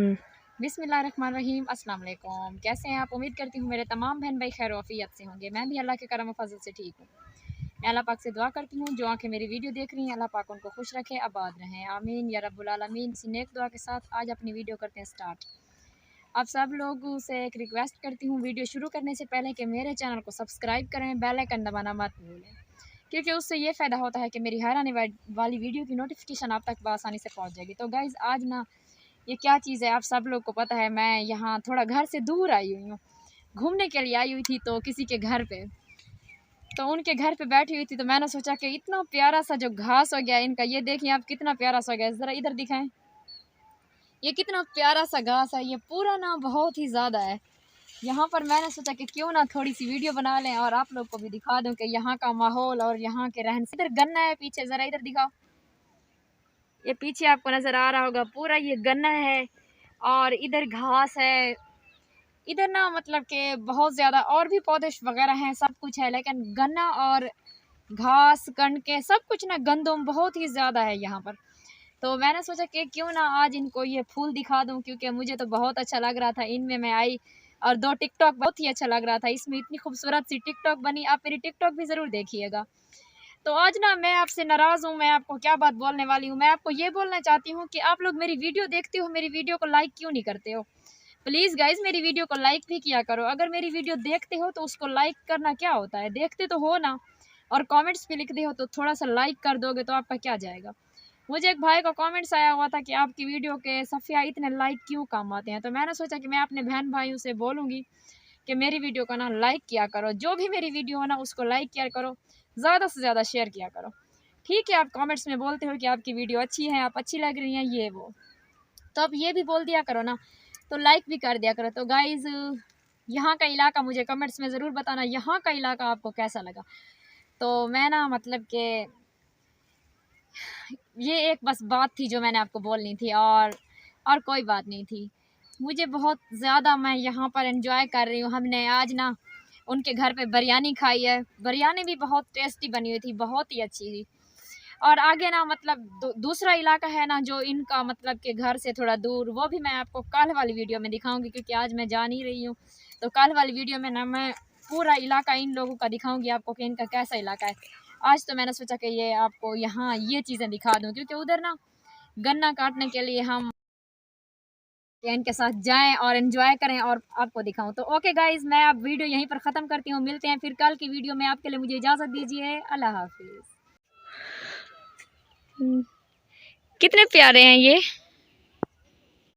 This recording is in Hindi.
बिस्मिल्लाहिर्रहमानिर्रहीम, अस्सलाम वालेकुम। कैसे हैं आप? उम्मीद करती हूँ मेरे तमाम बहन भाई खैर वफ़ियत से होंगे। मैं भी अल्लाह के करम व फज़ल से ठीक हूँ। मैं अल्लाह पाक से दुआ करती हूँ जो आँखें मेरी वीडियो देख रही हैं अल्लाह पाक उनको खुश रखे, आबाद रहें, आमीन या रब्बुल आलमीन। इसी नेक दुआ के साथ आज अपनी वीडियो करते हैं स्टार्ट। आप सब लोगों से एक रिक्वेस्ट करती हूँ वीडियो शुरू करने से पहले कि मेरे चैनल को सब्सक्राइब करें, बेल आइकन दबाना मत भूलें, क्योंकि उससे ये फ़ायदा होता है कि मेरी हर आने वाली वीडियो की नोटिफिकेशन आप तक बआसानी से पहुँच जाएगी। तो गाइज़ आज ना ये क्या चीज़ है आप सब लोग को पता है, मैं यहाँ थोड़ा घर से दूर आई हुई हूँ, घूमने के लिए आई हुई थी तो किसी के घर पे, तो उनके घर पे बैठी हुई थी तो मैंने सोचा कि इतना प्यारा सा जो घास हो गया इनका, ये देखिए आप कितना प्यारा सा हो गया, ज़रा इधर दिखाएं, ये कितना प्यारा सा घास है, ये पूरा ना बहुत ही ज़्यादा है। यहाँ पर मैंने सोचा कि क्यों ना थोड़ी सी वीडियो बना लें और आप लोग को भी दिखा दूँ कि यहाँ का माहौल और यहाँ के रहन। इधर गन्ना है पीछे, ज़रा इधर दिखाओ, ये पीछे आपको नज़र आ रहा होगा पूरा ये गन्ना है और इधर घास है। इधर ना मतलब कि बहुत ज़्यादा और भी पौधे वगैरह हैं, सब कुछ है, लेकिन गन्ना और घास कणकें सब कुछ ना गंदम बहुत ही ज़्यादा है यहाँ पर। तो मैंने सोचा कि क्यों ना आज इनको ये फूल दिखा दूँ, क्योंकि मुझे तो बहुत अच्छा लग रहा था। इनमें मैं आई और 2 टिकटॉक बहुत ही अच्छा लग रहा था, इसमें इतनी खूबसूरत सी टिकटॉक बनी। आप मेरी टिकटॉक भी ज़रूर देखिएगा। तो आज ना मैं आपसे नाराज़ हूँ, मैं आपको क्या बात बोलने वाली हूँ, मैं आपको ये बोलना चाहती हूँ कि आप लोग मेरी वीडियो देखते हो, मेरी वीडियो को लाइक क्यों नहीं करते हो? प्लीज़ गाइज़ मेरी वीडियो को लाइक भी किया करो। अगर मेरी वीडियो देखते हो तो उसको लाइक करना क्या होता है, देखते तो हो ना, और कमेंट्स भी लिखते हो तो थोड़ा सा लाइक कर दोगे तो आपका क्या जाएगा। मुझे एक भाई का कमेंट्स आया हुआ था कि आपकी वीडियो के सफ़िया इतने लाइक क्यों कम आते हैं, तो मैंने सोचा कि मैं अपने बहन भाइयों से बोलूँगी कि मेरी वीडियो को ना लाइक किया करो, जो भी मेरी वीडियो हो ना उसको लाइक किया करो, ज़्यादा से ज़्यादा शेयर किया करो। ठीक है, आप कमेंट्स में बोलते हो कि आपकी वीडियो अच्छी है, आप अच्छी लग रही हैं, ये वो, तो आप ये भी बोल दिया करो ना, तो लाइक भी कर दिया करो। तो गाइज़ यहाँ का इलाका मुझे कमेंट्स में ज़रूर बताना, यहाँ का इलाका आपको कैसा लगा। तो मैं ना मतलब कि ये एक बस बात थी जो मैंने आपको बोलनी थी, और कोई बात नहीं थी। मुझे बहुत ज़्यादा मैं यहाँ पर एंजॉय कर रही हूँ। हमने आज ना उनके घर पे बिरयानी खाई है, बिरयानी भी बहुत टेस्टी बनी हुई थी, बहुत ही अच्छी थी। और आगे ना मतलब दूसरा इलाका है ना जो इनका मतलब के घर से थोड़ा दूर, वो भी मैं आपको कल वाली वीडियो में दिखाऊंगी, क्योंकि आज मैं जा नहीं रही हूँ। तो कल वाली वीडियो में ना मैं पूरा इलाका इन लोगों का दिखाऊंगी आपको कि इनका कैसा इलाका है। आज तो मैंने सोचा कि ये आपको यहाँ ये चीज़ें दिखा दूँ, क्योंकि उधर ना गन्ना काटने के लिए हम इनके साथ जाएं और एंजॉय करें और आपको दिखाऊं। तो ओके गाइज, मैं अब वीडियो यहीं पर ख़त्म करती हूँ, मिलते हैं फिर कल की वीडियो में। आपके लिए मुझे इजाज़त दीजिए, अल्लाह हाफिज़। कितने प्यारे हैं ये।